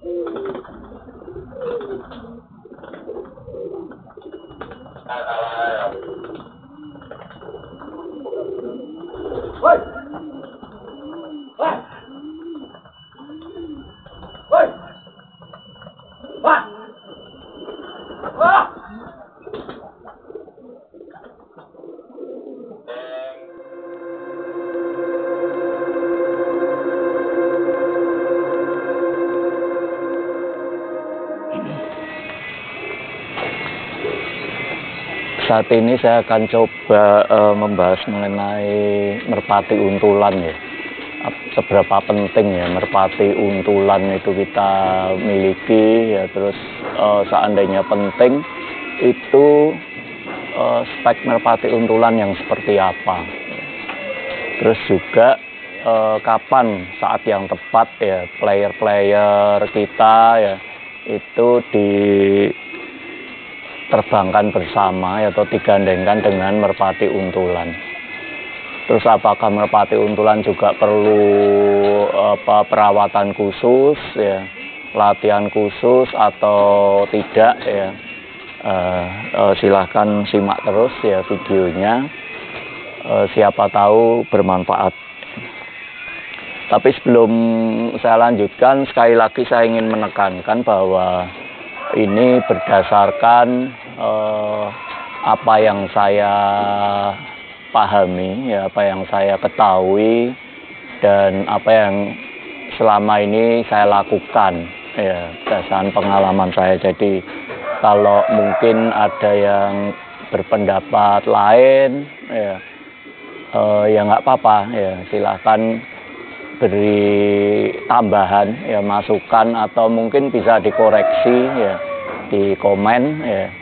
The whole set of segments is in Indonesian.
Woi. Woi. Woi. Wah. Wah. Saat ini saya akan coba membahas mengenai merpati untulan ya. Seberapa penting ya merpati untulan itu kita miliki ya, terus seandainya penting itu spek merpati untulan yang seperti apa. Terus juga kapan saat yang tepat ya player-player kita ya itu diterbangkan bersama ya, atau digandengkan dengan merpati untulan. Terus apakah merpati untulan juga perlu perawatan khusus ya, latihan khusus atau tidak ya? Silahkan simak terus ya videonya, siapa tahu bermanfaat. Tapi sebelum saya lanjutkan, sekali lagi saya ingin menekankan bahwa ini berdasarkan apa yang saya pahami ya, apa yang saya ketahui dan apa yang selama ini saya lakukan ya, berdasarkan pengalaman saya. Jadi kalau mungkin ada yang berpendapat lain ya, ya nggak apa-apa ya, silahkan beri tambahan ya, masukan, atau mungkin bisa dikoreksi ya di komen ya,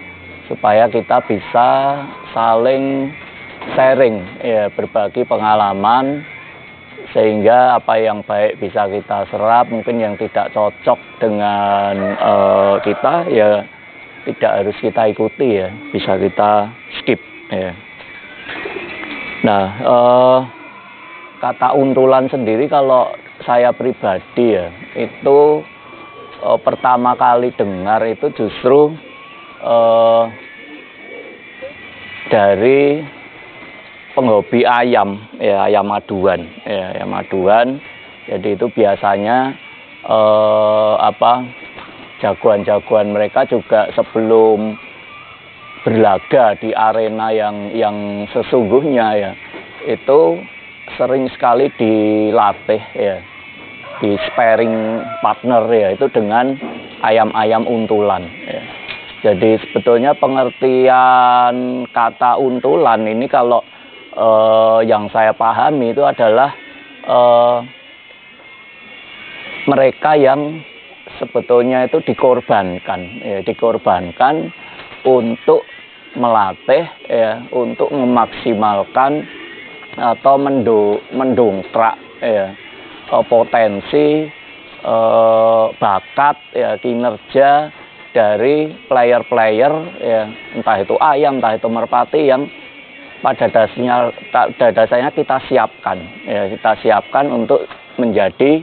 supaya kita bisa saling sharing ya, berbagi pengalaman, sehingga apa yang baik bisa kita serap, mungkin yang tidak cocok dengan kita ya tidak harus kita ikuti ya, bisa kita skip ya. Nah, kata untulan sendiri kalau saya pribadi ya, itu pertama kali dengar itu justru dari penghobi ayam ya, ayam maduan ya, ayam maduan. Jadi itu biasanya jagoan-jagoan mereka juga sebelum berlaga di arena yang sesungguhnya ya, itu sering sekali dilatih ya, di sparing partner ya, itu dengan ayam-ayam untulan ya. Jadi sebetulnya pengertian kata untulan ini kalau yang saya pahami itu adalah mereka yang sebetulnya itu dikorbankan ya, dikorbankan untuk melatih ya, untuk memaksimalkan atau mendongkrak ya, potensi bakat ya, kinerja dari player-player ya, entah itu ayam, entah itu merpati, yang pada dasarnya kita siapkan ya, kita siapkan untuk menjadi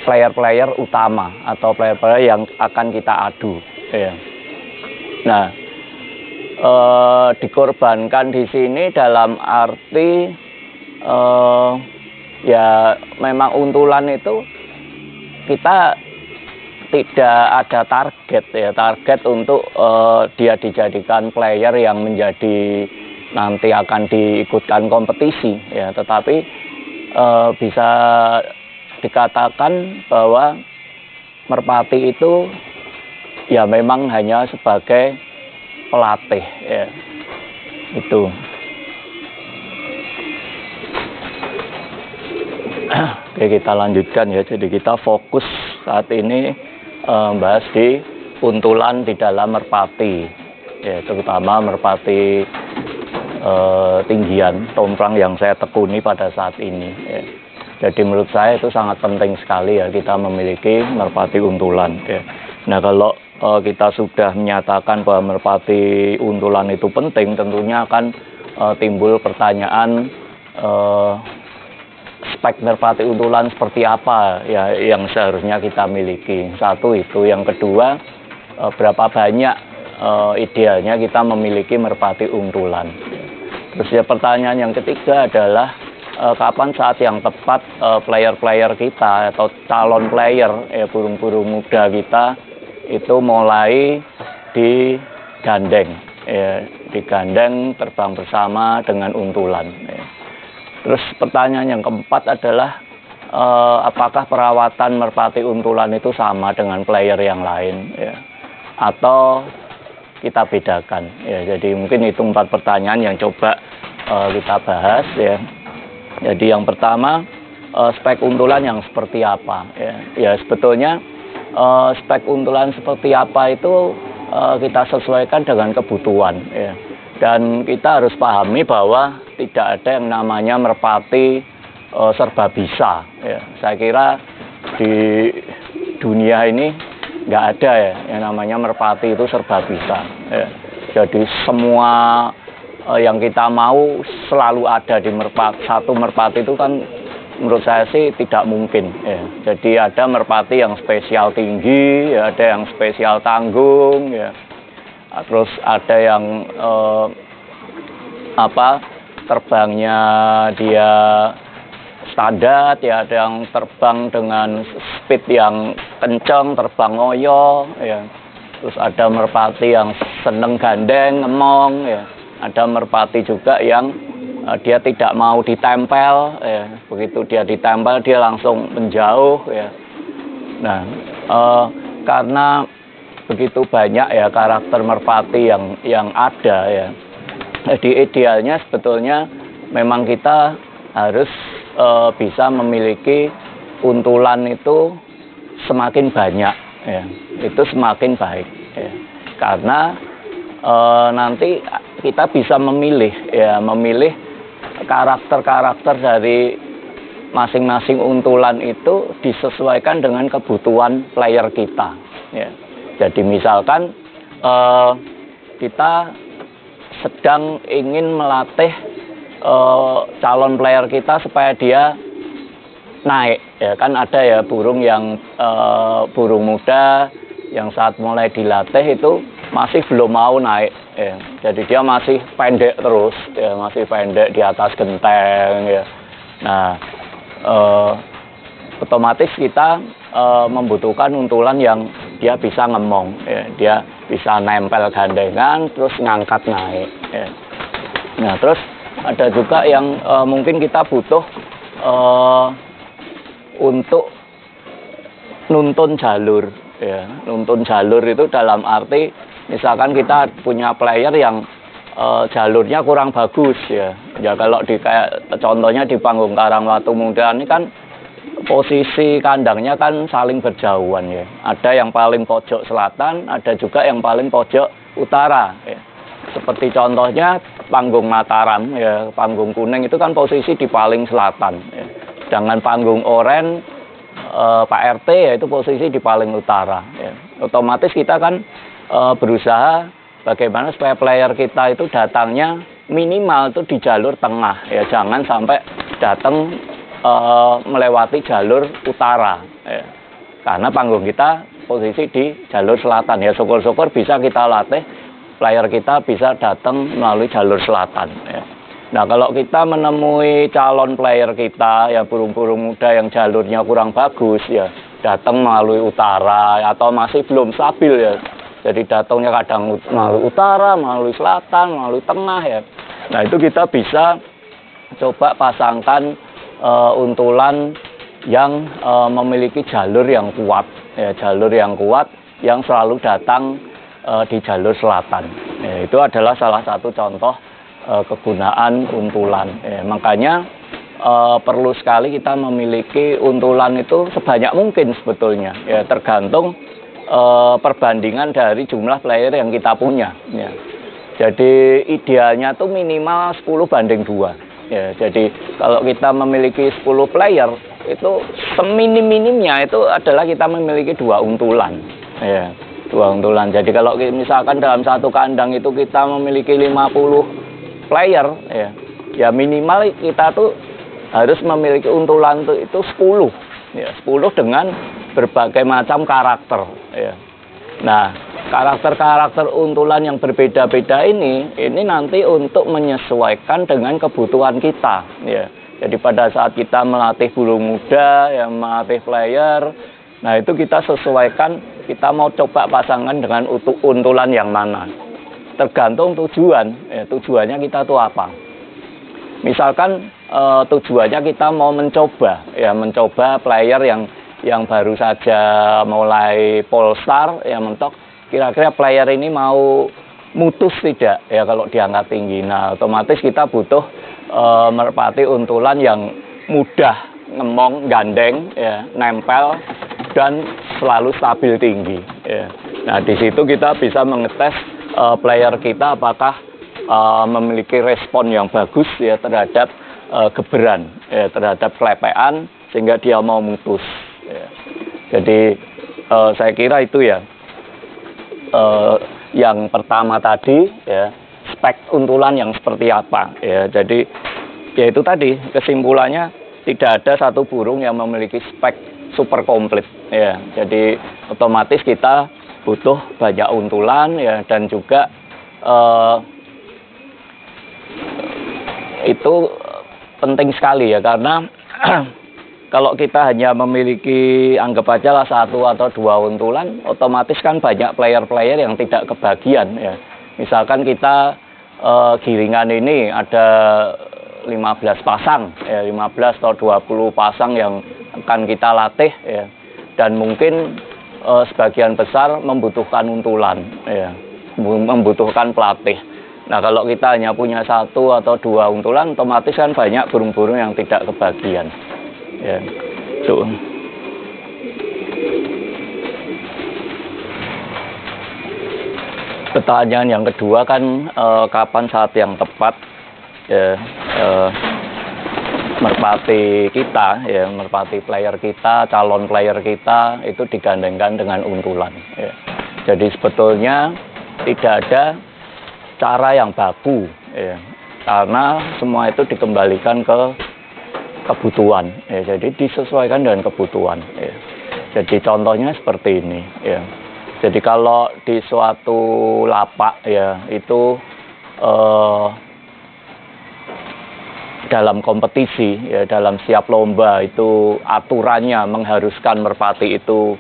player-player utama atau player-player yang akan kita adu ya. Nah, dikorbankan di sini dalam arti ya memang untulan itu kita tidak ada target ya, target untuk dia dijadikan player yang menjadi nanti akan diikutkan kompetisi ya, tetapi bisa dikatakan bahwa merpati itu ya memang hanya sebagai pelatih ya, itu. Oke, kita lanjutkan ya. Jadi kita fokus saat ini bahas di untulan di dalam merpati ya, terutama merpati tinggian tomplang yang saya tekuni pada saat ini ya. Jadi menurut saya itu sangat penting sekali ya kita memiliki merpati untulan ya. Nah, kalau kita sudah menyatakan bahwa merpati untulan itu penting, tentunya akan timbul pertanyaan spek merpati untulan seperti apa ya yang seharusnya kita miliki. Satu itu, yang kedua berapa banyak idealnya kita memiliki merpati untulan. Terus ya pertanyaan yang ketiga adalah kapan saat yang tepat player-player kita atau calon player ya burung-burung muda kita itu mulai digandeng ya, digandeng terbang bersama dengan untulan ya. Terus pertanyaan yang keempat adalah apakah perawatan merpati untulan itu sama dengan player yang lain ya, atau kita bedakan ya. Jadi mungkin itu 4 pertanyaan yang coba kita bahas ya. Jadi yang pertama, spek untulan yang seperti apa ya. Ya sebetulnya spek untulan seperti apa itu kita sesuaikan dengan kebutuhan ya. Dan kita harus pahami bahwa tidak ada yang namanya merpati serba bisa ya. Saya kira di dunia ini nggak ada ya yang namanya merpati itu serba bisa ya. Jadi semua yang kita mau selalu ada di merpati. Satu merpati itu kan menurut saya sih tidak mungkin ya. Jadi ada merpati yang spesial tinggi ya, ada yang spesial tanggung ya. Terus ada yang terbangnya dia standar ya, ada yang terbang dengan speed yang kencang, terbang ngoyo ya. Terus ada merpati yang seneng gandeng, ngemong ya. Ada merpati juga yang dia tidak mau ditempel ya. Begitu dia ditempel dia langsung menjauh ya. Nah, karena begitu banyak ya karakter merpati yang ada ya. Jadi idealnya sebetulnya memang kita harus bisa memiliki untulan itu semakin banyak ya. Itu semakin baik ya. Karena nanti kita bisa memilih ya, memilih karakter-karakter dari masing-masing untulan itu disesuaikan dengan kebutuhan player kita ya. Jadi misalkan kita sedang ingin melatih calon player kita supaya dia naik ya, kan ada ya burung yang burung muda yang saat mulai dilatih itu masih belum mau naik ya. Jadi dia masih pendek terus ya, masih pendek di atas genteng ya. Nah otomatis kita membutuhkan untulan yang dia bisa ngemong ya, dia bisa nempel gandengan terus ngangkat naik ya. Nah terus ada juga yang mungkin kita butuh untuk nuntun jalur ya. Nuntun jalur itu dalam arti misalkan kita punya player yang jalurnya kurang bagus ya. Ya kalau kayak contohnya di panggung Karangwatu Muda ini kan posisi kandangnya kan saling berjauhan ya. Ada yang paling pojok selatan, ada juga yang paling pojok utara ya. Seperti contohnya panggung Mataram ya, panggung kuning itu kan posisi di paling selatan ya. Sedangkan panggung oren Pak RT ya itu posisi di paling utara ya. Otomatis kita kan berusaha bagaimana supaya player kita itu datangnya minimal itu di jalur tengah ya, jangan sampai datang melewati jalur utara ya. Karena panggung kita posisi di jalur selatan ya, syukur-syukur bisa kita latih player kita bisa datang melalui jalur selatan ya. Nah kalau kita menemui calon player kita ya burung-burung muda yang jalurnya kurang bagus ya, datang melalui utara atau masih belum stabil ya, jadi datangnya kadang melalui utara, melalui selatan, melalui tengah ya. Nah itu kita bisa coba pasangkan untulan yang memiliki jalur yang kuat ya, jalur yang kuat yang selalu datang di jalur selatan ya, itu adalah salah satu contoh kegunaan untulan ya. Makanya perlu sekali kita memiliki untulan itu sebanyak mungkin sebetulnya ya, tergantung perbandingan dari jumlah player yang kita punya ya. Jadi idealnya tuh minimal 10:2 ya. Jadi kalau kita memiliki 10 player itu seminim-minimnya itu adalah kita memiliki 2 untulan ya, 2 untulan. Jadi kalau misalkan dalam satu kandang itu kita memiliki 50 player ya, ya minimal kita tuh harus memiliki untulan itu 10, ya, 10 dengan berbagai macam karakter, ya. Nah, karakter-karakter untulan yang berbeda-beda ini nanti untuk menyesuaikan dengan kebutuhan kita, ya. Jadi pada saat kita melatih burung muda, yang melatih player, nah itu kita sesuaikan, kita mau coba pasangan dengan untulan yang mana. Tergantung tujuan, ya, tujuannya kita tuh apa. Misalkan tujuannya kita mau mencoba, ya, mencoba player yang baru saja mulai polestar, ya, mentok, kira-kira player ini mau mutus tidak, ya, kalau diangkat tinggi. Nah, otomatis kita butuh merpati untulan yang mudah ngemong, gandeng, ya, nempel, dan selalu stabil tinggi, ya. Nah, di situ kita bisa mengetes player kita apakah memiliki respon yang bagus, ya, terhadap geberan, ya, terhadap kelepean, sehingga dia mau mutus, ya. Jadi saya kira itu, ya, yang pertama tadi, ya, spek untulan yang seperti apa, ya. Jadi ya itu tadi kesimpulannya, tidak ada satu burung yang memiliki spek super komplit, ya. Jadi otomatis kita butuh banyak untulan, ya, dan juga itu penting sekali, ya, karena kalau kita hanya memiliki, anggap aja lah 1 atau 2 untulan, otomatis kan banyak player-player yang tidak kebagian, ya. Misalkan kita giringan ini ada 15 pasang, ya, 15 atau 20 pasang yang akan kita latih, ya. Dan mungkin sebagian besar membutuhkan untulan, ya, membutuhkan pelatih. Nah, kalau kita hanya punya 1 atau 2 untulan, otomatis kan banyak burung-burung yang tidak kebagian, ya. Tuh. Pertanyaan yang kedua kan kapan saat yang tepat, ya, merpati kita, ya, merpati player kita, calon player kita itu digandengkan dengan untulan, ya. Jadi sebetulnya tidak ada cara yang baku, ya, karena semua itu dikembalikan ke kebutuhan, ya. Jadi disesuaikan dengan kebutuhan, ya. Jadi contohnya seperti ini, ya. Jadi kalau di suatu lapak, ya, itu dalam kompetisi, ya, dalam setiap lomba itu aturannya mengharuskan merpati itu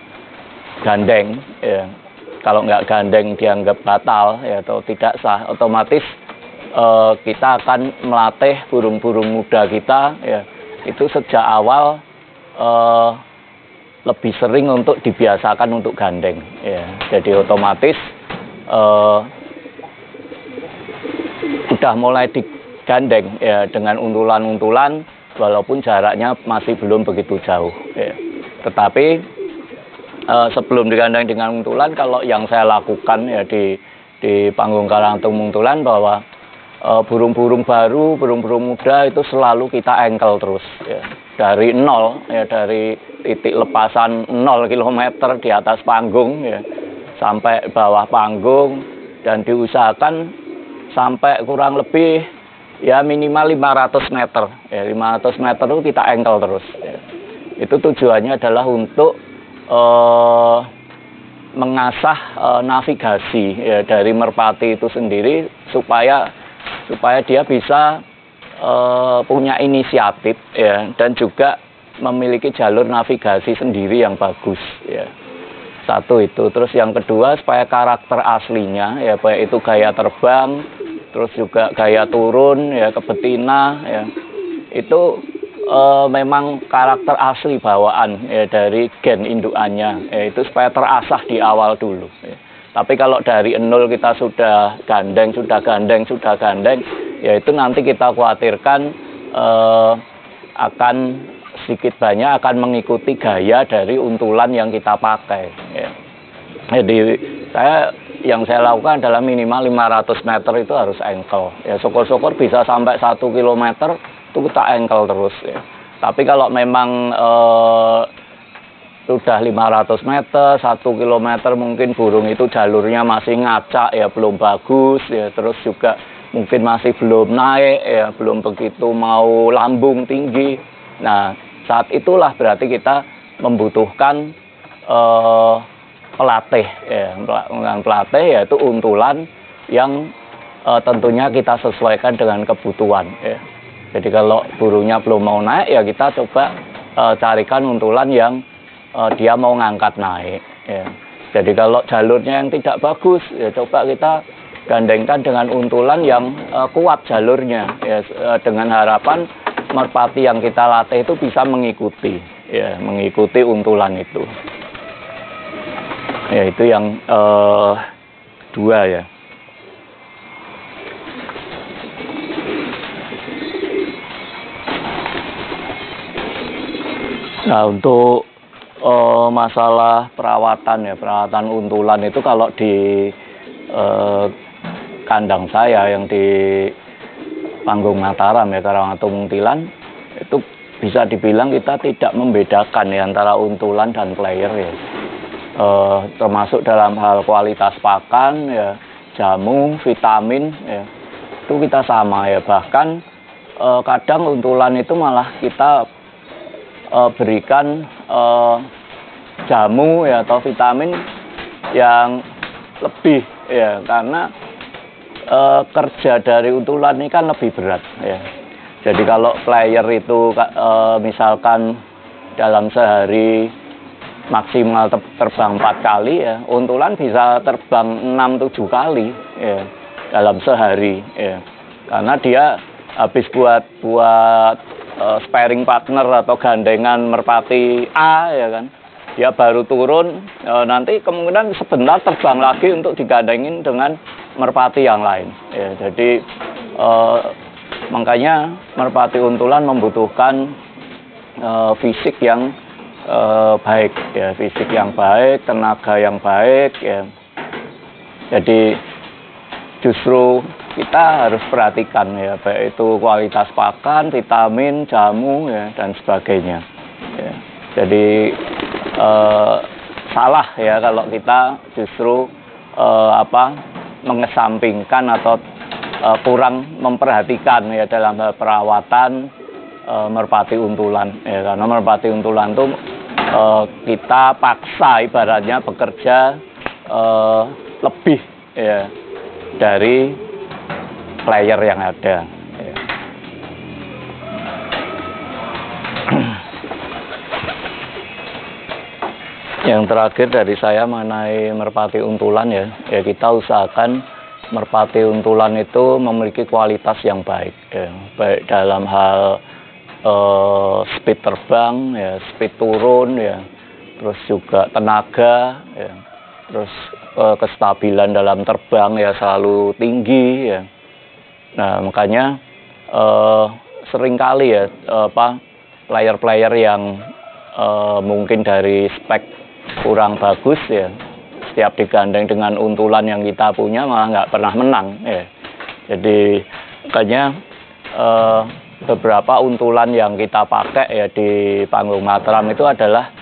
gandeng, ya. Kalau nggak gandeng dianggap batal, ya, atau tidak sah, otomatis kita akan melatih burung-burung muda kita, ya, itu sejak awal lebih sering untuk dibiasakan untuk gandeng, ya. Jadi otomatis sudah mulai digandeng, ya, dengan untulan-untulan, walaupun jaraknya masih belum begitu jauh, ya. Tetapi sebelum digandeng dengan untulan, kalau yang saya lakukan, ya, di panggung Karangtung Untulan, bahwa burung-burung baru, burung-burung muda itu selalu kita engkel terus, ya. Dari 0, ya, dari titik lepasan 0 km di atas panggung, ya, sampai bawah panggung, dan diusahakan sampai kurang lebih, ya, minimal 500 meter, ya, 500 meter itu kita engkel terus, ya. Itu tujuannya adalah untuk mengasah navigasi, ya, dari merpati itu sendiri, supaya dia bisa punya inisiatif, ya, dan juga memiliki jalur navigasi sendiri yang bagus, ya. Satu itu. Terus yang kedua, supaya karakter aslinya, ya, baik itu gaya terbang, terus juga gaya turun, ya, ke betina, ya, itu memang karakter asli bawaan, ya, dari gen indukannya, ya, itu supaya terasah di awal dulu, ya. Tapi kalau dari 0 kita sudah gandeng, ya, itu nanti kita khawatirkan akan sedikit banyak akan mengikuti gaya dari untulan yang kita pakai, ya. Jadi yang saya lakukan adalah minimal 500 meter itu harus engkel, ya. Syukur-syukur bisa sampai 1 km itu kita engkel terus, ya. Tapi kalau memang sudah 500 meter, 1 km mungkin burung itu jalurnya masih ngacak, ya, belum bagus, ya, terus juga mungkin masih belum naik ya, belum begitu mau lambung tinggi. Nah, saat itulah berarti kita membutuhkan pelatih ya. Pelatih yaitu untulan yang tentunya kita sesuaikan dengan kebutuhan ya. Jadi kalau burungnya belum mau naik ya kita coba carikan untulan yang dia mau ngangkat naik ya. Jadi kalau jalurnya yang tidak bagus ya coba kita gandengkan dengan untulan yang kuat jalurnya ya, dengan harapan merpati yang kita latih itu bisa mengikuti ya, mengikuti untulan itu. Ya itu yang dua ya. Nah, untuk masalah perawatan ya, perawatan untulan itu kalau di kandang saya yang di Panggung Mataram ya, Karangatung Muntilan, itu bisa dibilang kita tidak membedakan ya antara untulan dan player ya. Termasuk dalam hal kualitas pakan ya, jamu, vitamin ya, itu kita sama ya. Bahkan kadang untulan itu malah kita berikan jamu ya atau vitamin yang lebih ya, karena kerja dari untulan ini kan lebih berat ya. Jadi kalau player itu misalkan dalam sehari maksimal terbang 4 kali ya, untulan bisa terbang 6-7 kali ya dalam sehari ya. Karena dia habis buat sparring partner atau gandengan merpati A ya kan, dia baru turun nanti kemungkinan sebentar terbang lagi untuk digandengin dengan merpati yang lain ya. Jadi makanya merpati untulan membutuhkan fisik yang baik ya, fisik yang baik, tenaga yang baik ya. Jadi justru kita harus perhatikan ya, baik itu kualitas pakan, vitamin, jamu ya dan sebagainya ya. Jadi salah ya kalau kita justru mengesampingkan atau kurang memperhatikan ya dalam hal perawatan merpati untulan ya. Karena merpati untulan itu kita paksa ibaratnya bekerja lebih ya dari player yang ada ya. Yang terakhir dari saya mengenai merpati untulan ya, kita usahakan merpati untulan itu memiliki kualitas yang baik ya, baik dalam hal speed terbang ya, speed turun ya, terus juga tenaga ya, terus kestabilan dalam terbang ya selalu tinggi ya. Nah makanya seringkali ya player-player yang mungkin dari spek kurang bagus ya, setiap digandeng dengan untulan yang kita punya malah nggak pernah menang ya. Jadi makanya beberapa untulan yang kita pakai ya di Panggung Mataram itu adalah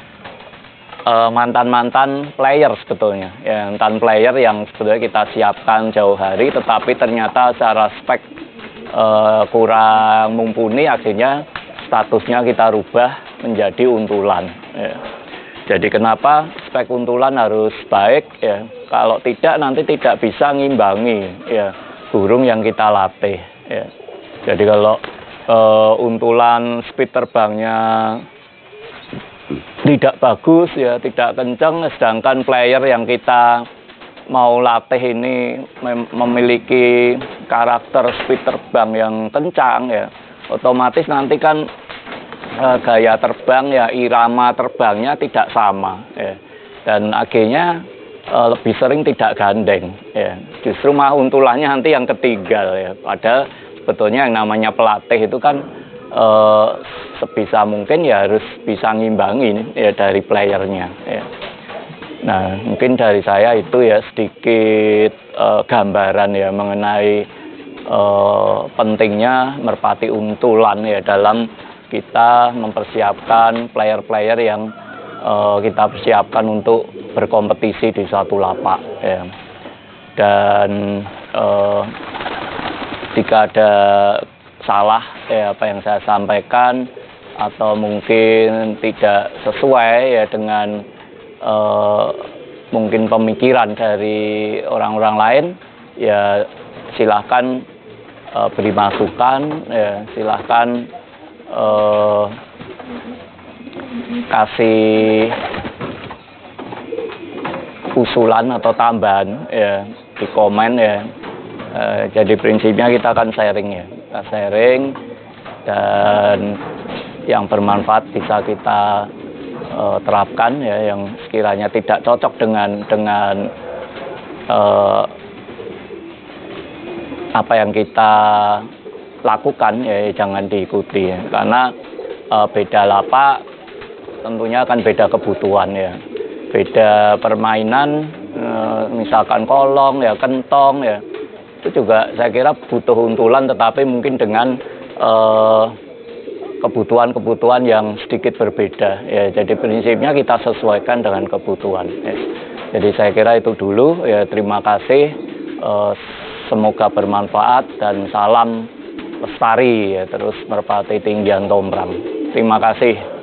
mantan-mantan player sebetulnya ya, mantan player yang sebetulnya kita siapkan jauh hari tetapi ternyata secara spek kurang mumpuni, akhirnya statusnya kita rubah menjadi untulan ya. Jadi kenapa spek untulan harus baik ya, kalau tidak nanti tidak bisa ngimbangi ya burung yang kita latih ya. Jadi kalau untulan speed terbangnya tidak bagus ya, tidak kencang, sedangkan player yang kita mau latih ini memiliki karakter speed terbang yang kencang ya, otomatis nanti kan gaya terbang ya, irama terbangnya tidak sama ya, dan akhirnya lebih sering tidak gandeng ya, justru malah untulannya nanti yang ketinggal ya. Padahal sebetulnya yang namanya pelatih itu kan sebisa mungkin ya harus bisa ngimbangi ya dari playernya ya. Nah mungkin dari saya itu ya sedikit gambaran ya mengenai pentingnya merpati untulan ya dalam kita mempersiapkan player-player yang kita persiapkan untuk berkompetisi di suatu lapak ya. Dan jika ada salah ya apa yang saya sampaikan atau mungkin tidak sesuai ya dengan mungkin pemikiran dari orang-orang lain, ya silahkan beri masukan, ya silahkan kasih usulan atau tambahan ya di komen ya. Jadi prinsipnya kita akan sharing ya, kita sharing dan yang bermanfaat bisa kita terapkan ya, yang sekiranya tidak cocok dengan apa yang kita lakukan ya jangan diikuti ya. Karena beda lapak tentunya akan beda kebutuhan ya, beda permainan, misalkan kolong ya, kentong ya, itu juga saya kira butuh untulan, tetapi mungkin dengan kebutuhan-kebutuhan yang sedikit berbeda ya. Jadi prinsipnya kita sesuaikan dengan kebutuhan ya. Jadi saya kira itu dulu ya. Terima kasih, semoga bermanfaat dan salam lestari ya, terus merpati tinggian tombrang. Terima kasih.